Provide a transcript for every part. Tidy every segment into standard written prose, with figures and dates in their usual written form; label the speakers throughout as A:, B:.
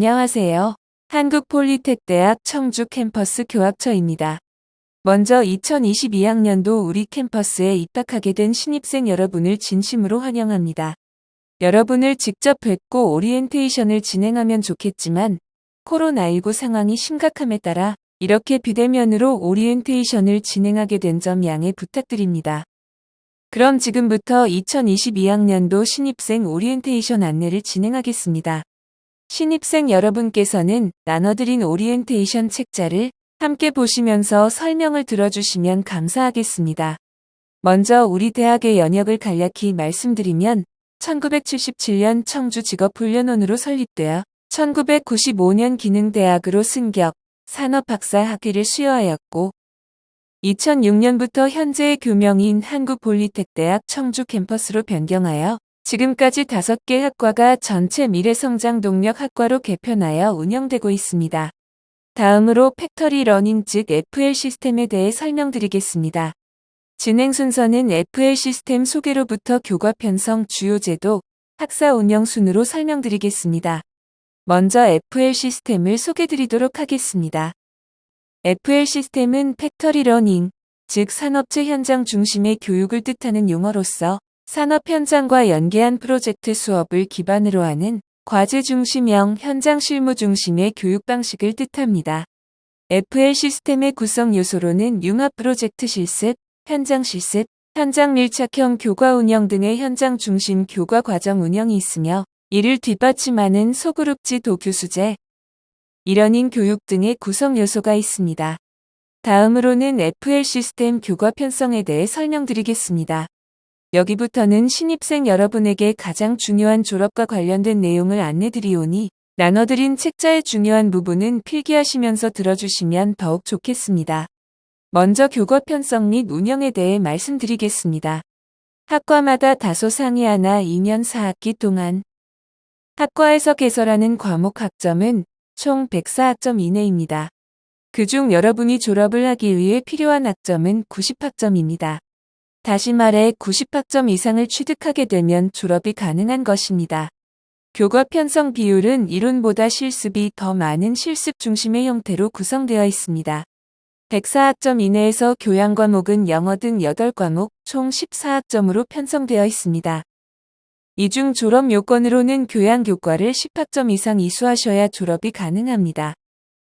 A: 안녕하세요. 한국폴리텍대학 청주 캠퍼스 교학처입니다. 먼저 2022학년도 우리 캠퍼스에 입학하게 된 신입생 여러분을 진심으로 환영합니다. 여러분을 직접 뵙고 오리엔테이션을 진행하면 좋겠지만 코로나19 상황이 심각함에 따라 이렇게 비대면으로 오리엔테이션을 진행하게 된 점 양해 부탁드립니다. 그럼 지금부터 2022학년도 신입생 오리엔테이션 안내를 진행하겠습니다. 신입생 여러분께서는 나눠드린 오리엔테이션 책자를 함께 보시면서 설명을 들어주시면 감사하겠습니다. 먼저 우리 대학의 연역을 간략히 말씀드리면 1977년 청주직업훈련원으로 설립되어 1995년 기능대학으로 승격, 산업박사 학위를 수여하였고 2006년부터 현재의 교명인 한국폴리텍대학 청주 캠퍼스로 변경하여 지금까지 5개 학과가 전체 미래성장 동력 학과로 개편하여 운영되고 있습니다. 다음으로 팩터리 러닝 즉 FL 시스템에 대해 설명드리겠습니다. 진행 순서는 FL 시스템 소개로부터 교과 편성 주요 제도, 학사 운영 순으로 설명드리겠습니다. 먼저 FL 시스템을 소개드리도록 하겠습니다. FL 시스템은 팩터리 러닝, 즉 산업체 현장 중심의 교육을 뜻하는 용어로서 산업 현장과 연계한 프로젝트 수업을 기반으로 하는 과제 중심형 현장 실무 중심의 교육 방식을 뜻합니다. FL 시스템의 구성 요소로는 융합 프로젝트 실습, 현장 실습, 현장 밀착형 교과 운영 등의 현장 중심 교과 과정 운영이 있으며 이를 뒷받침하는 소그룹지 도교 수제, 이러닝 교육 등의 구성 요소가 있습니다. 다음으로는 FL 시스템 교과 편성에 대해 설명드리겠습니다. 여기부터는 신입생 여러분에게 가장 중요한 졸업과 관련된 내용을 안내드리오니 나눠드린 책자의 중요한 부분은 필기하시면서 들어주시면 더욱 좋겠습니다. 먼저 교과 편성 및 운영에 대해 말씀드리겠습니다. 학과마다 다소 상이하나 2년 4학기 동안 학과에서 개설하는 과목 학점은 총 104학점 이내입니다. 그중 여러분이 졸업을 하기 위해 필요한 학점은 90학점입니다. 다시 말해 90학점 이상을 취득하게 되면 졸업이 가능한 것입니다. 교과 편성 비율은 이론보다 실습이 더 많은 실습 중심의 형태로 구성되어 있습니다. 104학점 이내에서 교양 과목은 영어 등 8과목 총 14학점으로 편성되어 있습니다. 이 중 졸업 요건으로는 교양 교과를 10학점 이상 이수하셔야 졸업이 가능합니다.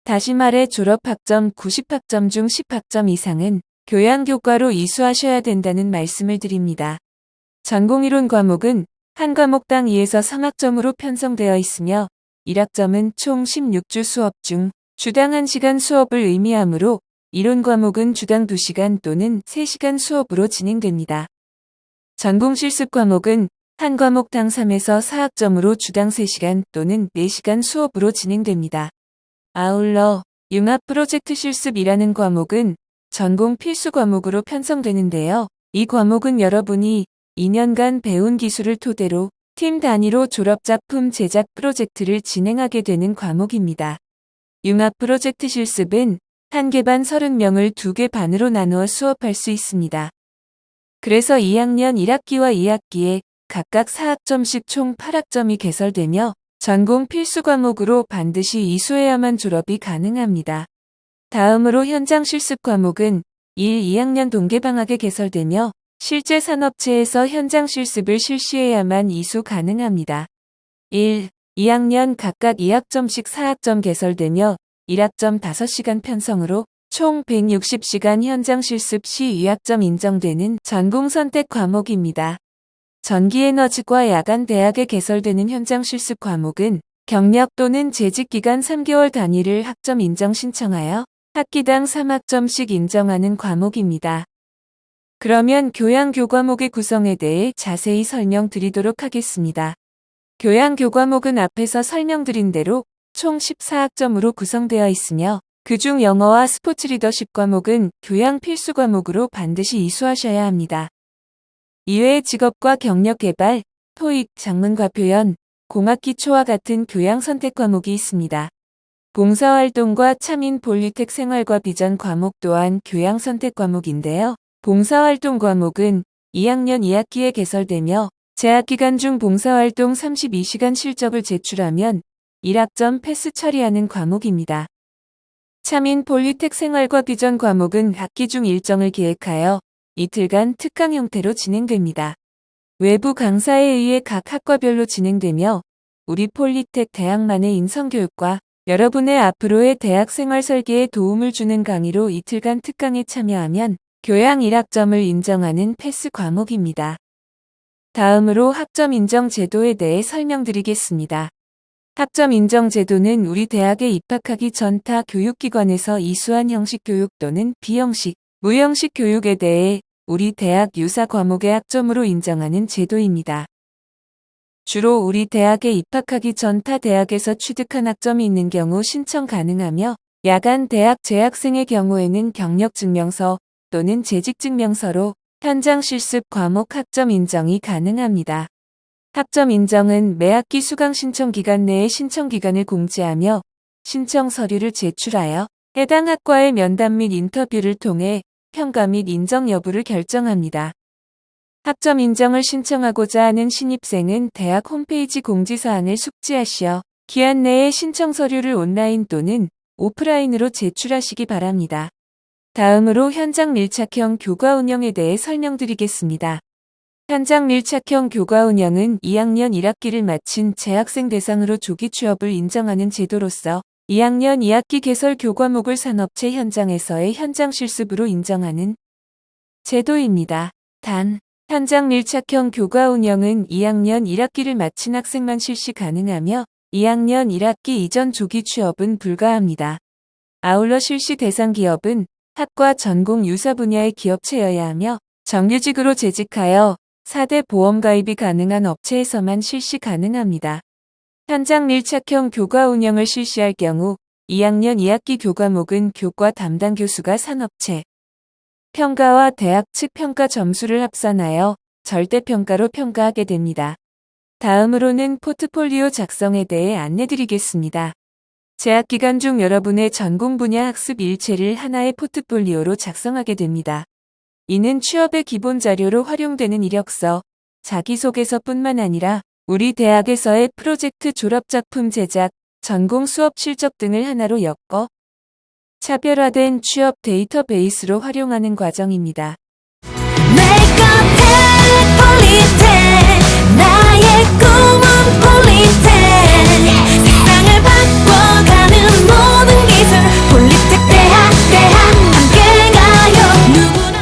A: 다시 말해 졸업학점 90학점 중 10학점 이상은 교양 교과로 이수하셔야 된다는 말씀을 드립니다. 전공이론 과목은 한 과목당 2에서 3학점으로 편성되어 있으며 1학점은 총 16주 수업 중 주당 1시간 수업을 의미하므로 이론 과목은 주당 2시간 또는 3시간 수업으로 진행됩니다. 전공 실습 과목은 한 과목당 3에서 4학점으로 주당 3시간 또는 4시간 수업으로 진행됩니다. 아울러 융합 프로젝트 실습이라는 과목은 전공 필수 과목으로 편성되는데요. 이 과목은 여러분이 2년간 배운 기술을 토대로 팀 단위로 졸업작품 제작 프로젝트를 진행하게 되는 과목입니다. 융합 프로젝트 실습은 한 개 반 30명을 2개 반으로 나누어 수업할 수 있습니다. 그래서 2학년 1학기와 2학기에 각각 4학점씩 총 8학점이 개설되며 전공 필수 과목으로 반드시 이수해야만 졸업이 가능합니다. 다음으로 현장 실습 과목은 1, 2학년 동계방학에 개설되며 실제 산업체에서 현장 실습을 실시해야만 이수 가능합니다. 1, 2학년 각각 2학점씩 4학점 개설되며 1학점 5시간 편성으로 총 160시간 현장 실습 시 2학점 인정되는 전공 선택 과목입니다. 전기에너지과 야간 대학에 개설되는 현장 실습 과목은 경력 또는 재직기간 3개월 단위를 학점 인정 신청하여 학기당 3학점씩 인정하는 과목입니다. 그러면 교양 교과목의 구성에 대해 자세히 설명드리도록 하겠습니다. 교양 교과목은 앞에서 설명드린 대로 총 14학점으로 구성되어 있으며 그중 영어와 스포츠 리더십 과목은 교양 필수 과목으로 반드시 이수하셔야 합니다. 이외에 직업과 경력 개발, 토익, 작문과 표현, 공학기초와 같은 교양 선택 과목이 있습니다. 봉사활동과 참인 폴리텍 생활과 비전 과목 또한 교양 선택 과목인데요. 봉사활동 과목은 2학년 2학기에 개설되며 재학기간 중 봉사활동 32시간 실적을 제출하면 1학점 패스 처리하는 과목입니다. 차민 폴리텍 생활과 비전 과목은 학기 중 일정을 기획하여 이틀간 특강 형태로 진행됩니다. 외부 강사에 의해 각 학과별로 진행되며 우리 폴리텍 대학만의 인성교육과 여러분의 앞으로의 대학 생활 설계에 도움을 주는 강의로 이틀간 특강에 참여하면 교양 1학점을 인정하는 패스 과목입니다. 다음으로 학점 인정 제도에 대해 설명드리겠습니다. 학점 인정 제도는 우리 대학에 입학하기 전 타 교육기관에서 이수한 형식 교육 또는 비형식, 무형식 교육에 대해 우리 대학 유사 과목의 학점으로 인정하는 제도입니다. 주로 우리 대학에 입학하기 전 타 대학에서 취득한 학점이 있는 경우 신청 가능하며 야간 대학 재학생의 경우에는 경력증명서 또는 재직증명서로 현장 실습 과목 학점 인정이 가능합니다. 학점 인정은 매 학기 수강 신청 기간 내에 신청 기간을 공지하며 신청 서류를 제출하여 해당 학과의 면담 및 인터뷰를 통해 평가 및 인정 여부를 결정합니다. 학점 인정을 신청하고자 하는 신입생은 대학 홈페이지 공지사항을 숙지하시어 기한 내에 신청 서류를 온라인 또는 오프라인으로 제출하시기 바랍니다. 다음으로 현장 밀착형 교과 운영에 대해 설명드리겠습니다. 현장 밀착형 교과 운영은 2학년 1학기를 마친 재학생 대상으로 조기 취업을 인정하는 제도로서 2학년 2학기 개설 교과목을 산업체 현장에서의 현장 실습으로 인정하는 제도입니다. 단, 현장 밀착형 교과 운영은 2학년 1학기를 마친 학생만 실시 가능하며 2학년 1학기 이전 조기 취업은 불가합니다. 아울러 실시 대상 기업은 학과 전공 유사 분야의 기업체여야 하며 정규직으로 재직하여 4대 보험 가입이 가능한 업체에서만 실시 가능합니다. 현장 밀착형 교과 운영을 실시할 경우 2학년 2학기 교과목은 교과 담당 교수가 산업체 평가와 대학 측 평가 점수를 합산하여 절대평가로 평가하게 됩니다. 다음으로는 포트폴리오 작성에 대해 안내드리겠습니다. 재학 기간 중 여러분의 전공 분야 학습 일체를 하나의 포트폴리오로 작성하게 됩니다. 이는 취업의 기본 자료로 활용되는 이력서, 자기소개서뿐만 아니라 우리 대학에서의 프로젝트 졸업작품 제작, 전공 수업 실적 등을 하나로 엮어 차별화된 취업 데이터베이스로 활용하는 과정입니다.
B: 나의 꿈은 폴리텍 세상을 바꿔가는 모든 기술 폴리텍 대학 함께 가요 누구나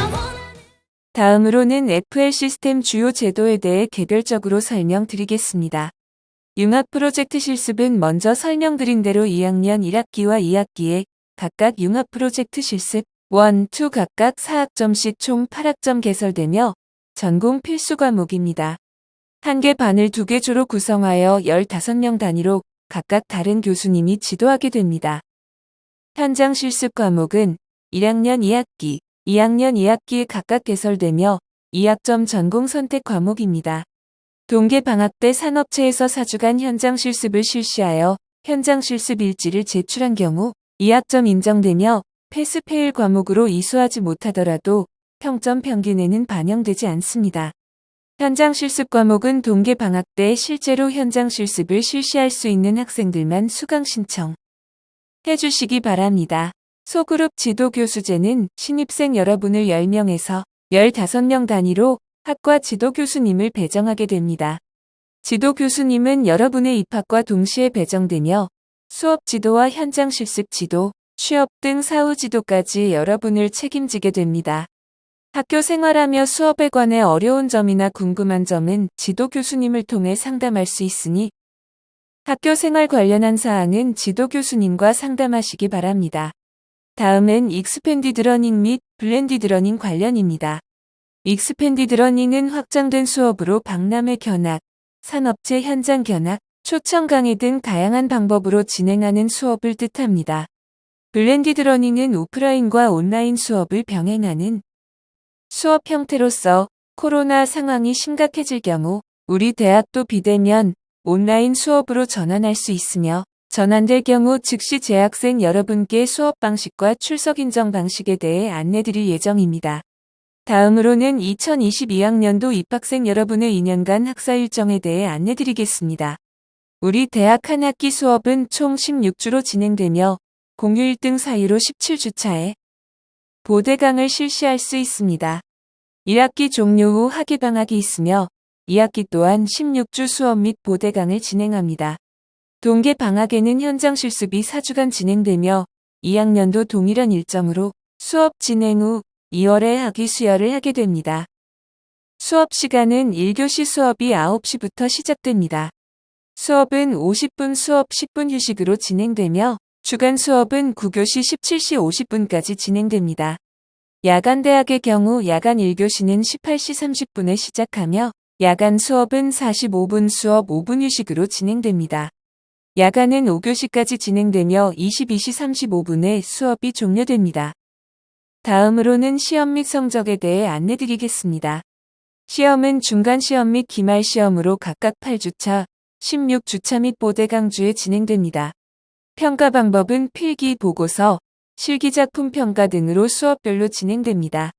A: 다음으로는 FL 시스템 주요 제도에 대해 개별적으로 설명드리겠습니다. 융합 프로젝트 실습은 먼저 설명드린 대로 2학년 1학기와 2학기에 각각 융합 프로젝트 실습 1, 2 각각 4학점씩 총 8학점 개설되며 전공 필수 과목입니다. 한 개 반을 2개 조로 구성하여 15명 단위로 각각 다른 교수님이 지도하게 됩니다. 현장 실습 과목은 1학년 2학기, 2학년 2학기에 각각 개설되며 2학점 전공 선택 과목입니다. 동계 방학 때 산업체에서 4주간 현장 실습을 실시하여 현장 실습 일지를 제출한 경우 2학점 인정되며 패스/페일 과목으로 이수하지 못하더라도 평점 평균에는 반영되지 않습니다. 현장 실습 과목은 동계 방학 때 실제로 현장 실습을 실시할 수 있는 학생들만 수강 신청 해주시기 바랍니다. 소그룹 지도 교수제는 신입생 여러분을 10명에서 15명 단위로 학과 지도 교수님을 배정하게 됩니다. 지도 교수님은 여러분의 입학과 동시에 배정되며 수업 지도와 현장 실습 지도, 취업 등 사후 지도까지 여러분을 책임지게 됩니다. 학교 생활하며 수업에 관해 어려운 점이나 궁금한 점은 지도 교수님을 통해 상담할 수 있으니 학교 생활 관련한 사항은 지도 교수님과 상담하시기 바랍니다. 다음은 익스펜디드 러닝 및 블렌디드 러닝 관련입니다. 익스펜디드 러닝은 확장된 수업으로 박람회 견학, 산업체 현장 견학, 초청 강의 등 다양한 방법으로 진행하는 수업을 뜻합니다. 블렌디드 러닝은 오프라인과 온라인 수업을 병행하는 수업 형태로서 코로나 상황이 심각해질 경우 우리 대학도 비대면 온라인 수업으로 전환할 수 있으며 전환될 경우 즉시 재학생 여러분께 수업 방식과 출석 인정 방식에 대해 안내드릴 예정입니다. 다음으로는 2022학년도 입학생 여러분의 2년간 학사 일정에 대해 안내드리겠습니다. 우리 대학 한 학기 수업은 총 16주로 진행되며 공유 1등 사이로 17주차에 보대강을 실시할 수 있습니다. 1학기 종료 후 학예방학이 있으며 2학기 또한 16주 수업 및 보대강을 진행합니다. 동계 방학에는 현장 실습이 4주간 진행되며 2학년도 동일한 일정으로 수업 진행 후 2월에 학위 수여를 하게 됩니다. 수업 시간은 1교시 수업이 9시부터 시작됩니다. 수업은 50분 수업 10분 휴식으로 진행되며 주간 수업은 9교시 17시 50분까지 진행됩니다. 야간 대학의 경우 야간 1교시는 18시 30분에 시작하며 야간 수업은 45분 수업 5분 휴식으로 진행됩니다. 야간은 5교시까지 진행되며 22시 35분에 수업이 종료됩니다. 다음으로는 시험 및 성적에 대해 안내드리겠습니다. 시험은 중간시험 및 기말시험으로 각각 8주차, 16주차 및 보대강주에 진행됩니다. 평가 방법은 필기 보고서, 실기작품 평가 등으로 수업별로 진행됩니다.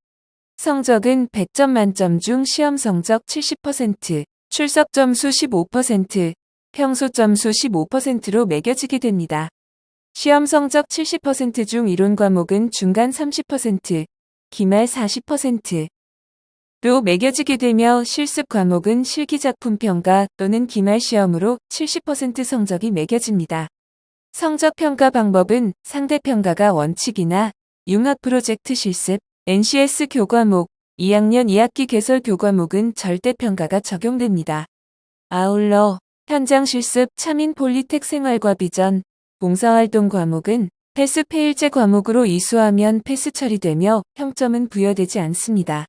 A: 성적은 100점 만점 중 시험 성적 70%, 출석 점수 15%, 평소 점수 15%로 매겨지게 됩니다. 시험 성적 70% 중 이론 과목은 중간 30%, 기말 40%로 매겨지게 되며 실습 과목은 실기작품 평가 또는 기말 시험으로 70% 성적이 매겨집니다. 성적 평가 방법은 상대평가가 원칙이나 융합 프로젝트 실습, NCS 교과목, 2학년 2학기 개설 교과목은 절대평가가 적용됩니다. 아울러 현장 실습, 참인 폴리텍 생활과 비전, 봉사활동 과목은 패스 페일제 과목으로 이수하면 패스 처리되며 평점은 부여되지 않습니다.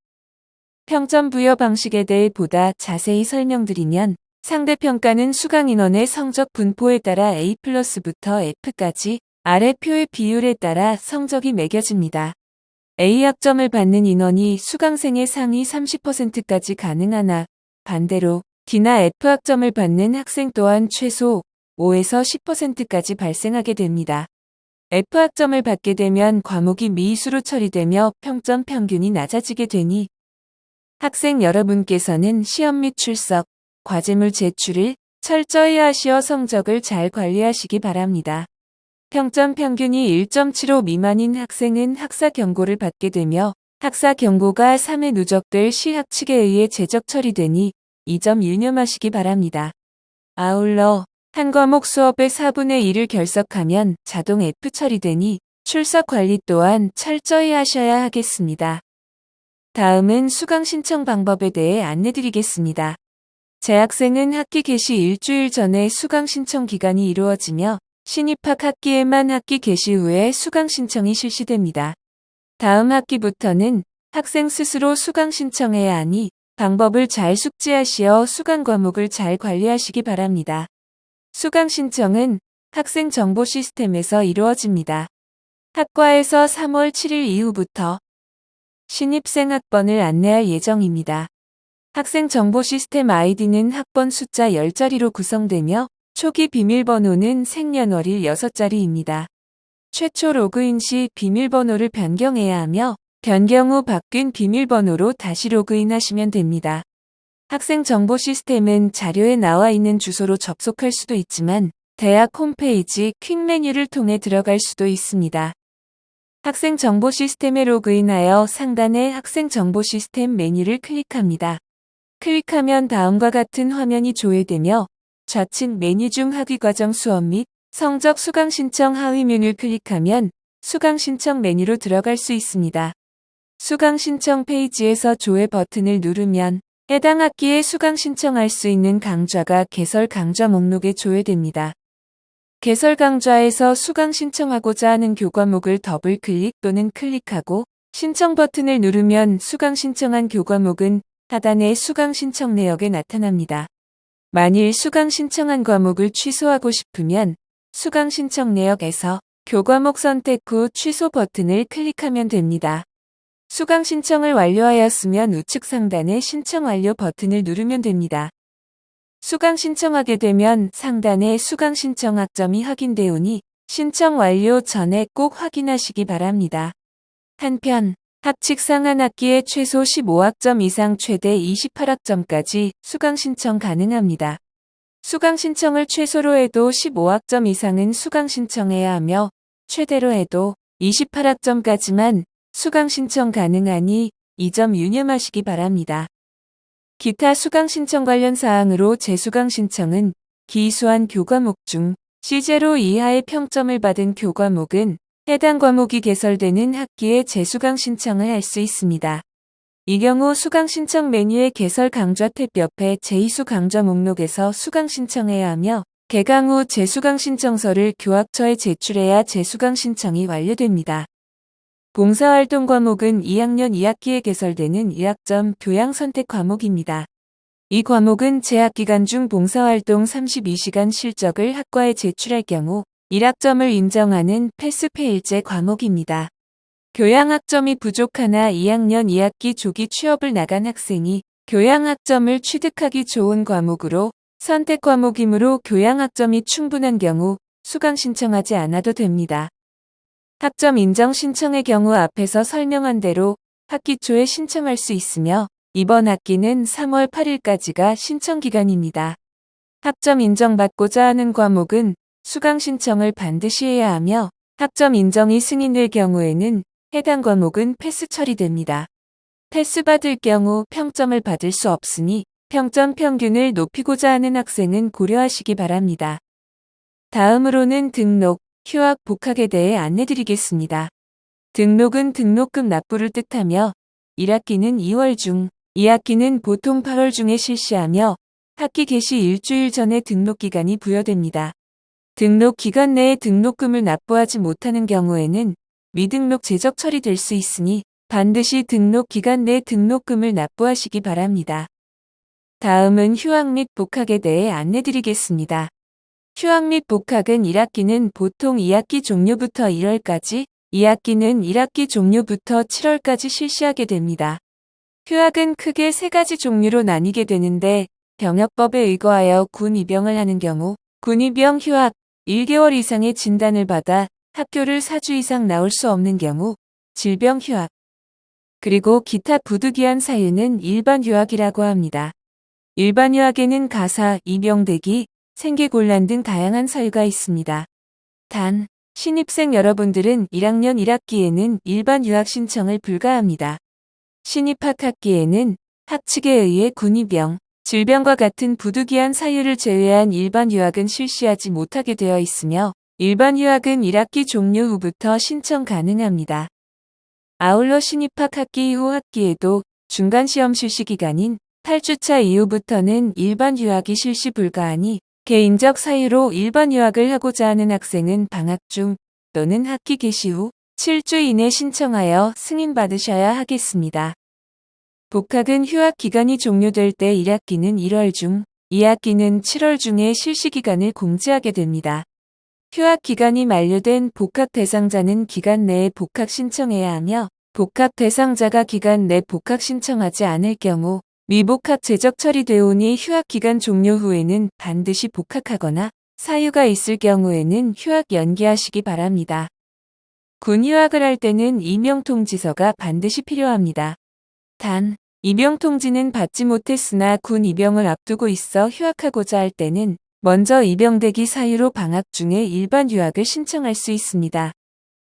A: 평점 부여 방식에 대해 보다 자세히 설명드리면 상대평가는 수강 인원의 성적 분포에 따라 A+부터 F까지 아래 표의 비율에 따라 성적이 매겨집니다. A 학점을 받는 인원이 수강생의 상위 30%까지 가능하나 반대로 D나 F 학점을 받는 학생 또한 최소 5에서 10%까지 발생하게 됩니다. F 학점을 받게 되면 과목이 미이수로 처리되며 평점 평균이 낮아지게 되니 학생 여러분께서는 시험 및 출석, 과제물 제출을 철저히 하시어 성적을 잘 관리하시기 바랍니다. 평점 평균이 1.75 미만인 학생은 학사 경고를 받게 되며 학사 경고가 3회 누적될 시 학칙에 의해 제적 처리되니 이 점 유념하시기 바랍니다. 아울러 한 과목 수업의 4분의 1을 결석하면 자동 F 처리되니 출석 관리 또한 철저히 하셔야 하겠습니다. 다음은 수강 신청 방법에 대해 안내드리겠습니다. 재학생은 학기 개시 일주일 전에 수강 신청 기간이 이루어지며 신입학 학기에만 학기 개시 후에 수강 신청이 실시됩니다. 다음 학기부터는 학생 스스로 수강 신청해야 하니 방법을 잘 숙지하시어 수강 과목을 잘 관리하시기 바랍니다. 수강 신청은 학생 정보 시스템에서 이루어집니다. 학과에서 3월 7일 이후부터 신입생 학번을 안내할 예정입니다. 학생 정보 시스템 아이디는 학번 숫자 10자리로 구성되며 초기 비밀번호는 생년월일 6자리입니다. 최초 로그인 시 비밀번호를 변경해야 하며 변경 후 바뀐 비밀번호로 다시 로그인하시면 됩니다. 학생 정보 시스템은 자료에 나와 있는 주소로 접속할 수도 있지만 대학 홈페이지 퀵 메뉴를 통해 들어갈 수도 있습니다. 학생 정보 시스템에 로그인하여 상단의 학생 정보 시스템 메뉴를 클릭합니다. 클릭하면 다음과 같은 화면이 조회되며 좌측 메뉴 중 학위과정 수업 및 성적 수강 신청 하위 메뉴를 클릭하면 수강 신청 메뉴로 들어갈 수 있습니다. 수강 신청 페이지에서 조회 버튼을 누르면 해당 학기에 수강 신청할 수 있는 강좌가 개설 강좌 목록에 조회됩니다. 개설 강좌에서 수강 신청하고자 하는 교과목을 더블 클릭 또는 클릭하고 신청 버튼을 누르면 수강 신청한 교과목은 하단의 수강 신청 내역에 나타납니다. 만일 수강 신청한 과목을 취소하고 싶으면 수강 신청 내역에서 교과목 선택 후 취소 버튼을 클릭하면 됩니다. 수강 신청을 완료하였으면 우측 상단의 신청 완료 버튼을 누르면 됩니다. 수강 신청하게 되면 상단의 수강 신청 학점이 확인되오니 신청 완료 전에 꼭 확인하시기 바랍니다. 한편 학칙 상한 학기에 최소 15학점 이상 최대 28학점까지 수강 신청 가능합니다. 수강 신청을 최소로 해도 15학점 이상은 수강 신청해야 하며 최대로 해도 28학점까지만 수강 신청 가능하니 이 점 유념하시기 바랍니다. 기타 수강 신청 관련 사항으로 재수강 신청은 기수한 교과목 중 C0 이하의 평점을 받은 교과목은 해당 과목이 개설되는 학기에 재수강 신청을 할 수 있습니다. 이 경우 수강 신청 메뉴의 개설 강좌 탭 옆에 제2수 강좌 목록에서 수강 신청해야 하며 개강 후 재수강 신청서를 교학처에 제출해야 재수강 신청이 완료됩니다. 봉사활동 과목은 2학년 2학기에 개설되는 1학점 교양 선택 과목입니다. 이 과목은 재학 기간 중 봉사활동 32시간 실적을 학과에 제출할 경우 1학점을 인정하는 패스페일제 과목입니다. 교양학점이 부족하나 2학년 2학기 조기 취업을 나간 학생이 교양학점을 취득하기 좋은 과목으로 선택 과목이므로 교양학점이 충분한 경우 수강 신청하지 않아도 됩니다. 학점 인정 신청의 경우 앞에서 설명한 대로 학기 초에 신청할 수 있으며 이번 학기는 3월 8일까지가 신청 기간입니다. 학점 인정받고자 하는 과목은 수강 신청을 반드시 해야 하며 학점 인정이 승인될 경우에는 해당 과목은 패스 처리됩니다. 패스 받을 경우 평점을 받을 수 없으니 평점 평균을 높이고자 하는 학생은 고려하시기 바랍니다. 다음으로는 등록, 휴학, 복학에 대해 안내드리겠습니다. 등록은 등록금 납부를 뜻하며 1학기는 2월 중, 2학기는 보통 8월 중에 실시하며 학기 개시 일주일 전에 등록기간이 부여됩니다. 등록 기간 내에 등록금을 납부하지 못하는 경우에는 미등록 제적 처리될 수 있으니 반드시 등록 기간 내 등록금을 납부하시기 바랍니다. 다음은 휴학 및 복학에 대해 안내드리겠습니다. 휴학 및 복학은 1학기는 보통 2학기 종료부터 1월까지, 2학기는 1학기 종료부터 7월까지 실시하게 됩니다. 휴학은 크게 3가지 종류로 나뉘게 되는데 병역법에 의거하여 군 입영을 하는 경우 군 입영 휴학 1개월 이상의 진단을 받아 학교를 4주 이상 나올 수 없는 경우 질병 휴학 그리고 기타 부득이한 사유는 일반 휴학이라고 합니다. 일반 휴학에는 가사, 입영대기, 생계곤란 등 다양한 사유가 있습니다. 단, 신입생 여러분들은 1학년 1학기에는 일반 휴학 신청을 불가합니다. 신입학 학기에는 학칙에 의해 군입영, 질병과 같은 부득이한 사유를 제외한 일반 휴학은 실시하지 못하게 되어 있으며 일반 휴학은 1학기 종료 후부터 신청 가능합니다. 아울러 신입학 학기 이후 학기에도 중간시험 실시 기간인 8주차 이후부터는 일반 휴학이 실시 불가하니 개인적 사유로 일반 휴학을 하고자 하는 학생은 방학 중 또는 학기 개시 후 7주 이내 신청하여 승인받으셔야 하겠습니다. 복학은 휴학 기간이 종료될 때 1학기는 1월 중, 2학기는 7월 중에 실시 기간을 공지하게 됩니다. 휴학 기간이 만료된 복학 대상자는 기간 내에 복학 신청해야 하며 복학 대상자가 기간 내 복학 신청하지 않을 경우 미복학 제적 처리되오니 휴학 기간 종료 후에는 반드시 복학하거나 사유가 있을 경우에는 휴학 연기하시기 바랍니다. 군 휴학을 할 때는 임용통지서가 반드시 필요합니다. 단, 입영통지는 받지 못했으나 군 입영을 앞두고 있어 휴학하고자 할 때는 먼저 입영되기 사유로 방학 중에 일반 휴학을 신청할 수 있습니다.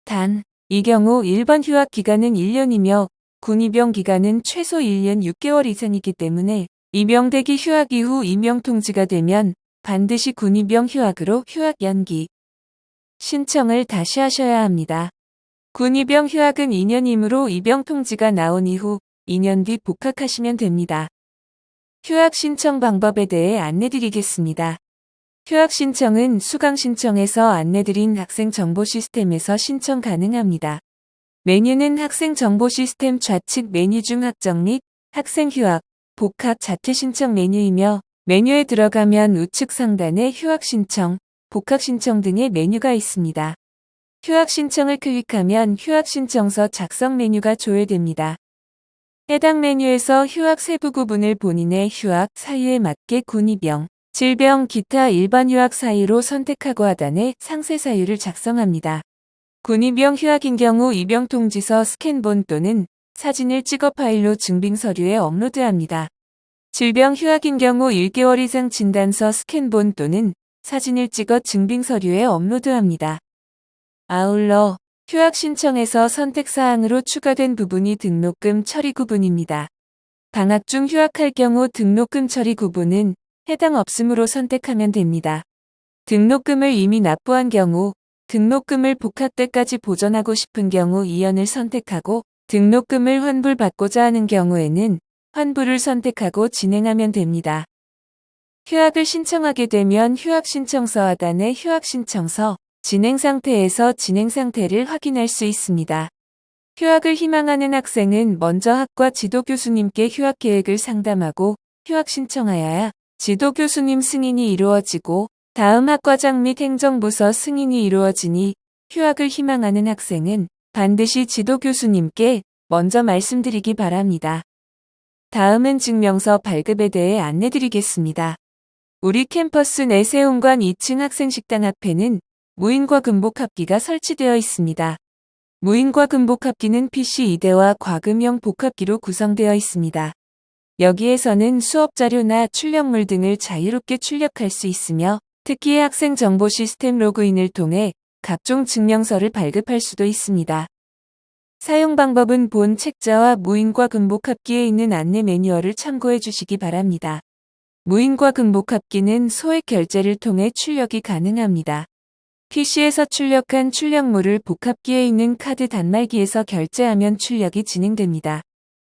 A: 단, 이 경우 일반 휴학 기간은 1년이며 군 입영 기간은 최소 1년 6개월 이상이기 때문에 입영되기 휴학 이후 임용통지가 되면 반드시 군 입영 휴학으로 휴학 연기 신청을 다시 하셔야 합니다. 군 입영 휴학은 2년이므로 입영통지가 나온 이후 2년 뒤 복학하시면 됩니다. 휴학 신청 방법에 대해 안내드리겠습니다. 휴학 신청은 수강 신청에서 안내드린 학생 정보 시스템에서 신청 가능합니다. 메뉴는 학생 정보 시스템 좌측 메뉴 중 학정 및 학생 휴학, 복학 자퇴 신청 메뉴이며 메뉴에 들어가면 우측 상단에 휴학 신청, 복학 신청 등의 메뉴가 있습니다. 휴학 신청을 클릭하면 휴학 신청서 작성 메뉴가 조회됩니다. 해당 메뉴에서 휴학 세부 구분을 본인의 휴학 사유에 맞게 군 입영, 질병, 기타 일반 휴학 사유로 선택하고 하단에 상세 사유를 작성합니다. 군 입영 휴학인 경우 입영통지서 스캔본 또는 사진을 찍어 파일로 증빙 서류에 업로드합니다. 질병 휴학인 경우 1개월 이상 진단서 스캔본 또는 사진을 찍어 증빙 서류에 업로드합니다. 아울러 휴학 신청에서 선택사항으로 추가된 부분이 등록금 처리 구분입니다. 방학 중 휴학할 경우 등록금 처리 구분은 해당 없음으로 선택하면 됩니다. 등록금을 이미 납부한 경우 등록금을 복학 때까지 보전하고 싶은 경우 2연을 선택하고 등록금을 환불받고자 하는 경우에는 환불을 선택하고 진행하면 됩니다. 휴학을 신청하게 되면 휴학신청서 하단의 휴학신청서 진행 상태에서 진행 상태를 확인할 수 있습니다. 휴학을 희망하는 학생은 먼저 학과 지도교수님께 휴학 계획을 상담하고 휴학 신청하여야 지도교수님 승인이 이루어지고 다음 학과장 및 행정부서 승인이 이루어지니 휴학을 희망하는 학생은 반드시 지도교수님께 먼저 말씀드리기 바랍니다. 다음은 증명서 발급에 대해 안내드리겠습니다. 우리 캠퍼스 내 세운관 2층 학생식당 앞에는 무인과 금복합기가 설치되어 있습니다. 무인과 금복합기는 PC 2대와 과금형 복합기로 구성되어 있습니다. 여기에서는 수업 자료나 출력물 등을 자유롭게 출력할 수 있으며 특히 학생 정보 시스템 로그인을 통해 각종 증명서를 발급할 수도 있습니다. 사용 방법은 본 책자와 무인과 금복합기에 있는 안내 매뉴얼을 참고해 주시기 바랍니다. 무인과 금복합기는 소액 결제를 통해 출력이 가능합니다. PC에서 출력한 출력물을 복합기에 있는 카드 단말기에서 결제하면 출력이 진행됩니다.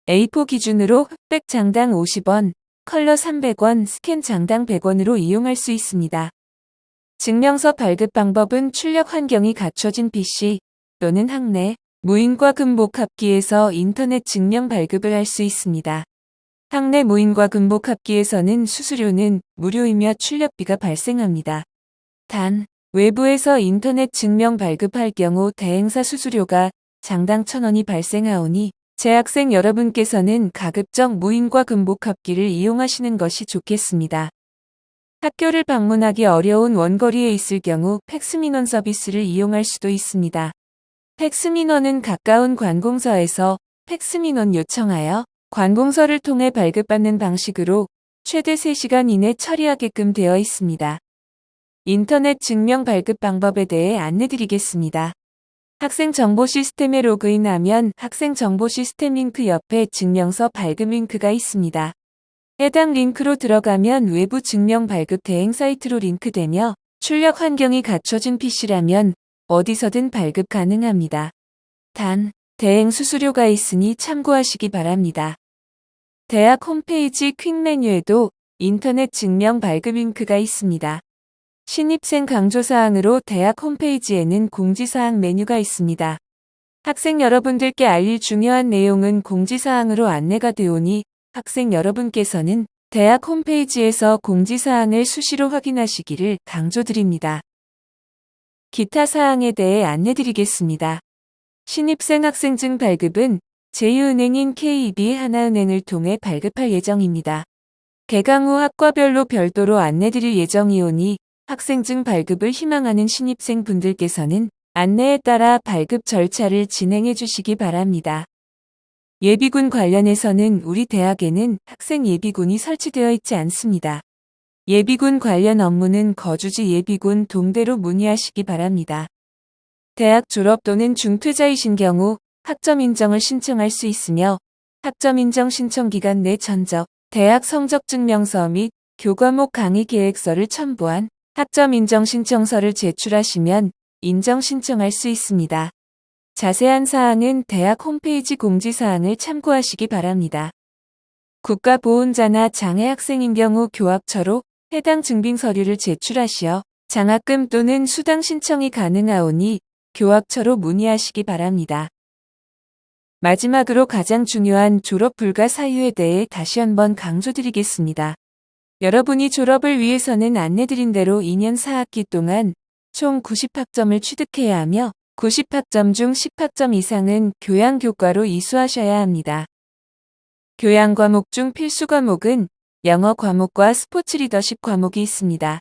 A: A4 기준으로 흑백 장당 50원, 컬러 300원, 스캔 장당 100원으로 이용할 수 있습니다. 증명서 발급 방법은 출력 환경이 갖춰진 PC 또는 학내 무인과 금복합기에서 인터넷 증명 발급을 할 수 있습니다. 학내 무인과 금복합기에서는 수수료는 무료이며 출력비가 발생합니다. 단, 외부에서 인터넷 증명 발급할 경우 대행사 수수료가 장당 1,000원이 발생하오니 재학생 여러분께서는 가급적 무인과 금복합기를 이용하시는 것이 좋겠습니다. 학교를 방문하기 어려운 원거리에 있을 경우 팩스민원 서비스를 이용할 수도 있습니다. 팩스민원은 가까운 관공서에서 팩스민원 요청하여 관공서를 통해 발급받는 방식으로 최대 3시간 이내 처리하게끔 되어 있습니다. 인터넷 증명 발급 방법에 대해 안내드리겠습니다. 학생 정보 시스템에 로그인하면 학생 정보 시스템 링크 옆에 증명서 발급 링크가 있습니다. 해당 링크로 들어가면 외부 증명 발급 대행 사이트로 링크되며 출력 환경이 갖춰진 PC라면 어디서든 발급 가능합니다. 단, 대행 수수료가 있으니 참고하시기 바랍니다. 대학 홈페이지 퀵 메뉴에도 인터넷 증명 발급 링크가 있습니다. 신입생 강조사항으로 대학 홈페이지에는 공지사항 메뉴가 있습니다. 학생 여러분들께 알릴 중요한 내용은 공지사항으로 안내가 되오니 학생 여러분께서는 대학 홈페이지에서 공지사항을 수시로 확인하시기를 강조드립니다. 기타 사항에 대해 안내드리겠습니다. 신입생 학생증 발급은 제2은행인 KB 하나은행을 통해 발급할 예정입니다. 개강 후 학과별로 별도로 안내드릴 예정이오니 학생증 발급을 희망하는 신입생 분들께서는 안내에 따라 발급 절차를 진행해 주시기 바랍니다. 예비군 관련해서는 우리 대학에는 학생 예비군이 설치되어 있지 않습니다. 예비군 관련 업무는 거주지 예비군 동대로 문의하시기 바랍니다. 대학 졸업 또는 중퇴자이신 경우 학점 인정을 신청할 수 있으며 학점 인정 신청 기간 내 전적, 대학 성적 증명서 및 교과목 강의 계획서를 첨부한 학점 인정 신청서를 제출하시면 인정 신청할 수 있습니다. 자세한 사항은 대학 홈페이지 공지사항을 참고하시기 바랍니다. 국가보훈자나 장애학생인 경우 교학처로 해당 증빙 서류를 제출하시어 장학금 또는 수당 신청이 가능하오니 교학처로 문의하시기 바랍니다. 마지막으로 가장 중요한 졸업 불가 사유에 대해 다시 한번 강조드리겠습니다. 여러분이 졸업을 위해서는 안내드린 대로 2년 4학기 동안 총 90학점을 취득해야 하며 90학점 중 10학점 이상은 교양교과로 이수하셔야 합니다. 교양 과목 중 필수 과목은 영어 과목과 스포츠 리더십 과목이 있습니다.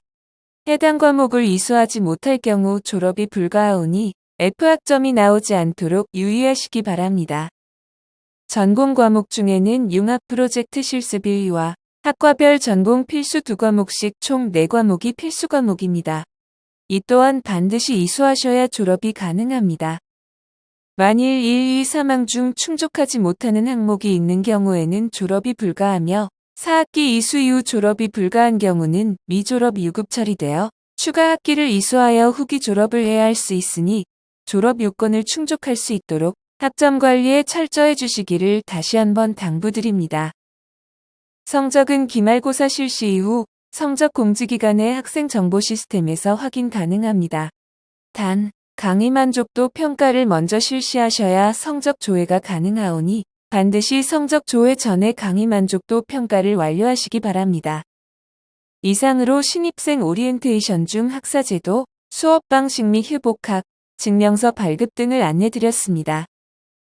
A: 해당 과목을 이수하지 못할 경우 졸업이 불가하오니 F학점이 나오지 않도록 유의하시기 바랍니다. 전공 과목 중에는 융합 프로젝트 실습 1위와 학과별 전공 필수 2과목씩 총 4과목이 필수 과목입니다. 이 또한 반드시 이수하셔야 졸업이 가능합니다. 만일 1, 2, 3항 중 충족하지 못하는 항목이 있는 경우에는 졸업이 불가하며 4학기 이수 이후 졸업이 불가한 경우는 미졸업 유급 처리되어 추가 학기를 이수하여 후기 졸업을 해야 할 수 있으니 졸업 요건을 충족할 수 있도록 학점 관리에 철저해 주시기를 다시 한번 당부드립니다. 성적은 기말고사 실시 이후 성적 공지기관의 학생정보 시스템에서 확인 가능합니다. 단, 강의 만족도 평가를 먼저 실시하셔야 성적 조회가 가능하오니 반드시 성적 조회 전에 강의 만족도 평가를 완료하시기 바랍니다. 이상으로 신입생 오리엔테이션 중 학사제도, 수업 방식 및 휴복학, 증명서 발급 등을 안내드렸습니다.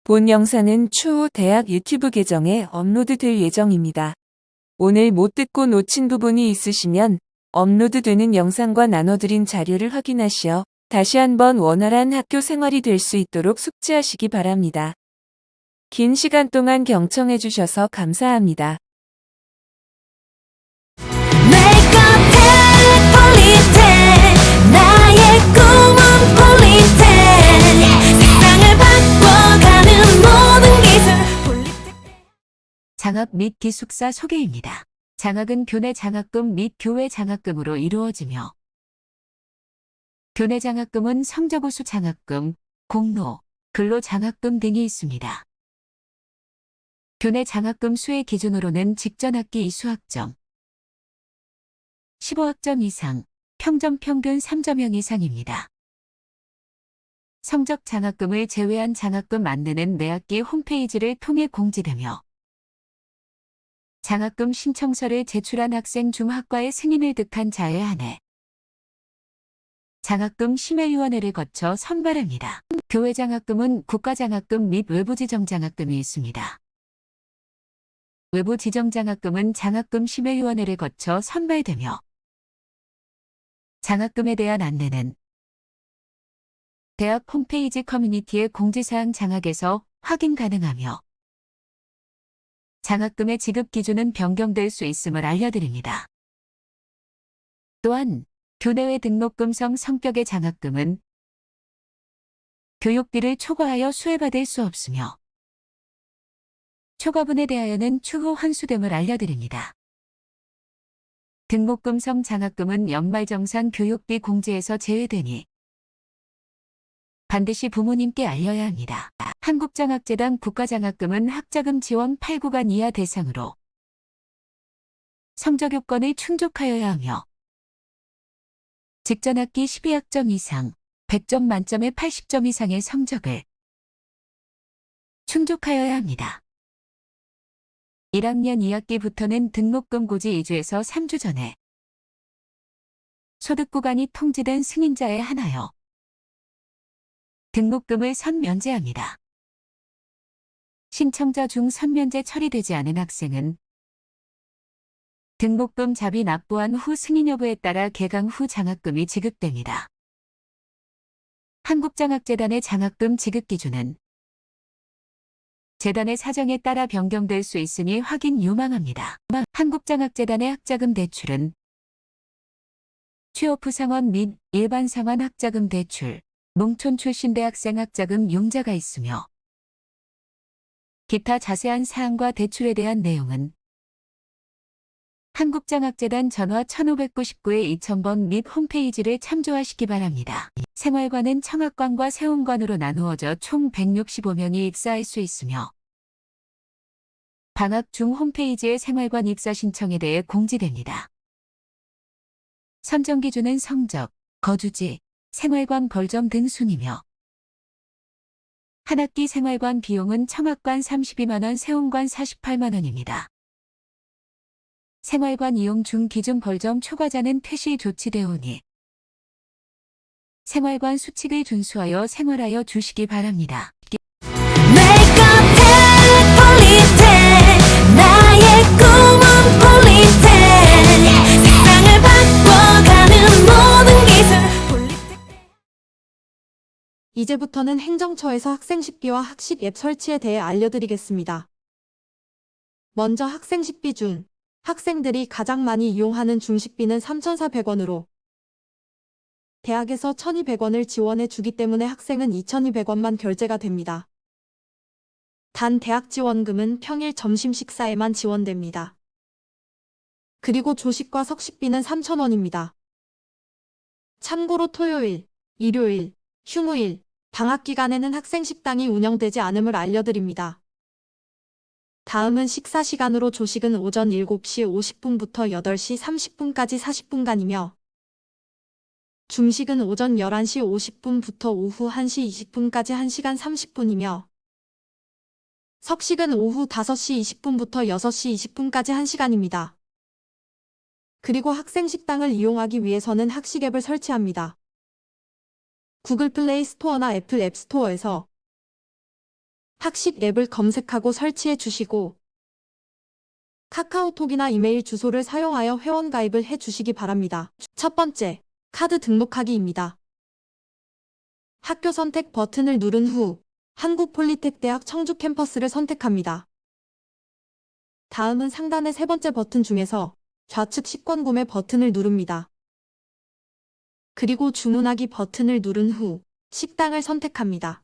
A: 본 영상은 추후 대학 유튜브 계정에 업로드될 예정입니다. 오늘 못 듣고 놓친 부분이 있으시면 업로드되는 영상과 나눠드린 자료를 확인하시어 다시 한번 원활한 학교 생활이 될 수 있도록 숙지하시기 바랍니다. 긴 시간 동안 경청해 주셔서 감사합니다.
B: 내 곁에 폴리텍 나의 꿈은 폴리텍 세상을 바꿔가는 모든 기술 폴리텍
C: 장학 및 기숙사 소개입니다. 장학은 교내 장학금 및 교외 장학금으로 이루어지며 교내 장학금은 성적우수 장학금, 공로, 근로 장학금 등이 있습니다. 교내 장학금 수의 기준으로는 직전 학기 이수학점 15학점 이상, 평점 평균 3점형 이상입니다. 성적 장학금을 제외한 장학금 안내는 매학기 홈페이지를 통해 공지되며 장학금 신청서를 제출한 학생 중 학과의 승인을 득한 자에 한해 장학금 심의위원회를 거쳐 선발합니다. 교외 장학금은 국가장학금 및 외부지정장학금이 있습니다. 외부지정장학금은 장학금 심의위원회를 거쳐 선발되며 장학금에 대한 안내는 대학 홈페이지 커뮤니티의 공지사항 장학에서 확인 가능하며 장학금의 지급 기준은 변경될 수 있음을 알려드립니다. 또한 교내외 등록금성 성격의 장학금은 교육비를 초과하여 수혜받을 수 없으며 초과분에 대하여는 추후 환수됨을 알려드립니다. 등록금성 장학금은 연말정산 교육비 공제에서 제외되니 반드시 부모님께 알려야 합니다. 한국장학재단 국가장학금은 학자금 지원 8구간 이하 대상으로 성적 요건을 충족하여야 하며 직전 학기 12학점 이상, 100점 만점에 80점 이상의 성적을 충족하여야 합니다. 1학년 2학기부터는 등록금 고지 2주에서 3주 전에 소득구간이 통지된 승인자에 한하여 등록금을 선면제합니다. 신청자 중 선면제 처리되지 않은 학생은 등록금 자비 납부한 후 승인 여부에 따라 개강 후 장학금이 지급됩니다. 한국장학재단의 장학금 지급 기준은 재단의 사정에 따라 변경될 수 있으니 확인 유망합니다. 한국장학재단의 학자금 대출은 취업 후 상환 및 일반 상환 학자금 대출, 농촌 출신 대학생 학자금 융자가 있으며 기타 자세한 사항과 대출에 대한 내용은 한국장학재단 전화 1599-2000번 및 홈페이지를 참조하시기 바랍니다. 생활관은 청학관과 세운관으로 나누어져 총 165명이 입사할 수 있으며 방학 중 홈페이지에 생활관 입사 신청에 대해 공지됩니다. 선정 기준은 성적, 거주지, 생활관 벌점 등 순이며 한 학기 생활관 비용은 청학관 32만 원, 세운관 48만 원입니다. 생활관 이용 중 기준 벌점 초과자는 퇴시 조치되오니 생활관 수칙을 준수하여 생활하여 주시기 바랍니다.
B: 내 곁에 폴리텍 나의 꿈은 폴리텍 세상을 바꿔가는 모든 기술 폴리텍
D: 이제부터는 행정처에서 학생식비와 학식 앱 설치에 대해 알려드리겠습니다. 먼저 학생식비 중 학생들이 가장 많이 이용하는 중식비는 3,400원으로 대학에서 1,200원을 지원해 주기 때문에 학생은 2,200원만 결제가 됩니다. 단 대학 지원금은 평일 점심 식사에만 지원됩니다. 그리고 조식과 석식비는 3,000원입니다. 참고로 토요일, 일요일, 휴무일, 방학 기간에는 학생 식당이 운영되지 않음을 알려드립니다. 다음은 식사 시간으로 조식은 오전 7시 50분부터 8시 30분까지 40분간이며 중식은 오전 11시 50분부터 오후 1시 20분까지 1시간 30분이며 석식은 오후 5시 20분부터 6시 20분까지 1시간입니다. 그리고 학생 식당을 이용하기 위해서는 학식 앱을 설치합니다. 구글 플레이 스토어나 애플 앱 스토어에서 학식 앱을 검색하고 설치해 주시고 카카오톡이나 이메일 주소를 사용하여 회원 가입을 해 주시기 바랍니다. 첫 번째, 카드 등록하기입니다. 학교 선택 버튼을 누른 후 한국폴리텍대학 청주 캠퍼스를 선택합니다. 다음은 상단의 세 번째 버튼 중에서 좌측 식권 구매 버튼을 누릅니다. 그리고 주문하기 버튼을 누른 후 식당을 선택합니다.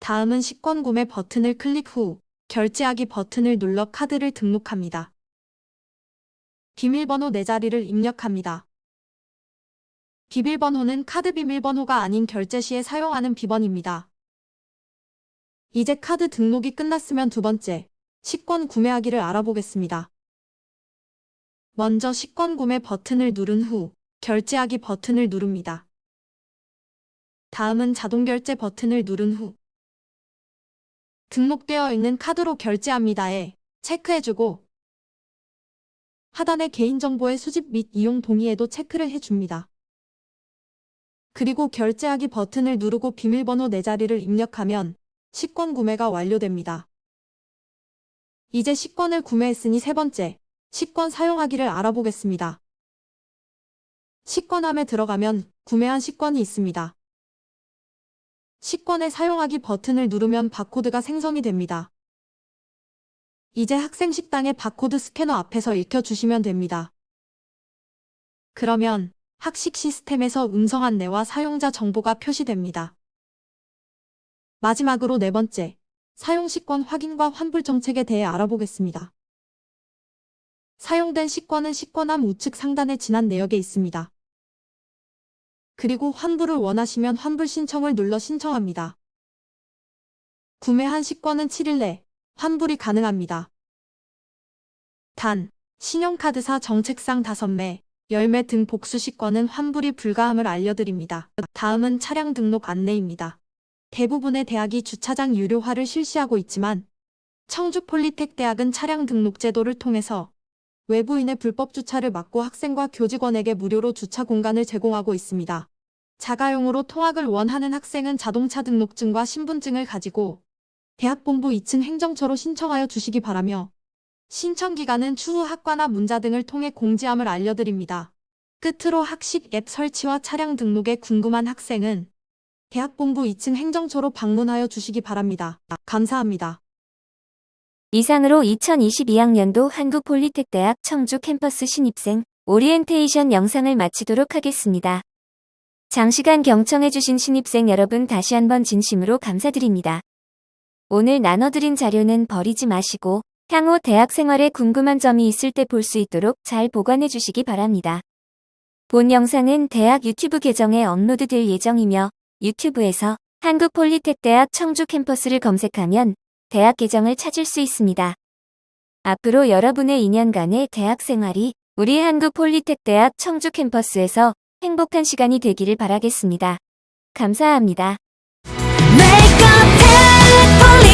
D: 다음은 식권 구매 버튼을 클릭 후 결제하기 버튼을 눌러 카드를 등록합니다. 비밀번호 4자리를 입력합니다. 비밀번호는 카드 비밀번호가 아닌 결제 시에 사용하는 비번입니다. 이제 카드 등록이 끝났으면 두 번째, 식권 구매하기를 알아보겠습니다. 먼저 식권 구매 버튼을 누른 후 결제하기 버튼을 누릅니다. 다음은 자동 결제 버튼을 누른 후 등록되어 있는 카드로 결제합니다에 체크해주고 하단의 개인정보의 수집 및 이용 동의에도 체크를 해줍니다. 그리고 결제하기 버튼을 누르고 비밀번호 4자리를 입력하면 식권 구매가 완료됩니다. 이제 식권을 구매했으니 세 번째, 식권 사용하기를 알아보겠습니다. 식권함에 들어가면 구매한 식권이 있습니다. 식권의 사용하기 버튼을 누르면 바코드가 생성이 됩니다. 이제 학생 식당의 바코드 스캐너 앞에서 익혀주시면 됩니다. 그러면 학식 시스템에서 음성 안내와 사용자 정보가 표시됩니다. 마지막으로 네 번째, 사용 식권 확인과 환불 정책에 대해 알아보겠습니다. 사용된 식권은 식권함 우측 상단의 지난 내역에 있습니다. 그리고 환불을 원하시면 환불 신청을 눌러 신청합니다. 구매한 식권은 7일 내 환불이 가능합니다. 단, 신용카드사 정책상 5매, 10매 등 복수 식권은 환불이 불가함을 알려드립니다. 다음은 차량 등록 안내입니다. 대부분의 대학이 주차장 유료화를 실시하고 있지만 청주폴리텍대학은 차량 등록 제도를 통해서 외부인의 불법 주차를 막고 학생과 교직원에게 무료로 주차 공간을 제공하고 있습니다. 자가용으로 통학을 원하는 학생은 자동차 등록증과 신분증을 가지고 대학본부 2층 행정처로 신청하여 주시기 바라며 신청 기간은 추후 학과나 문자 등을 통해 공지함을 알려드립니다. 끝으로 학식 앱 설치와 차량 등록에 궁금한 학생은 대학본부 2층 행정처로 방문하여 주시기 바랍니다. 감사합니다.
A: 이상으로 2022학년도 한국폴리텍대학 청주 캠퍼스 신입생 오리엔테이션 영상을 마치도록 하겠습니다. 장시간 경청해주신 신입생 여러분 다시 한번 진심으로 감사드립니다. 오늘 나눠드린 자료는 버리지 마시고 향후 대학 생활에 궁금한 점이 있을 때 볼 수 있도록 잘 보관해 주시기 바랍니다. 본 영상은 대학 유튜브 계정에 업로드될 예정이며 유튜브에서 한국폴리텍대학 청주 캠퍼스를 검색하면 대학 계정을 찾을 수 있습니다. 앞으로 여러분의 2년간의 대학 생활이 우리 한국폴리텍대학 청주 캠퍼스에서 행복한 시간이 되기를 바라겠습니다. 감사합니다.
B: 내가 텔레폴리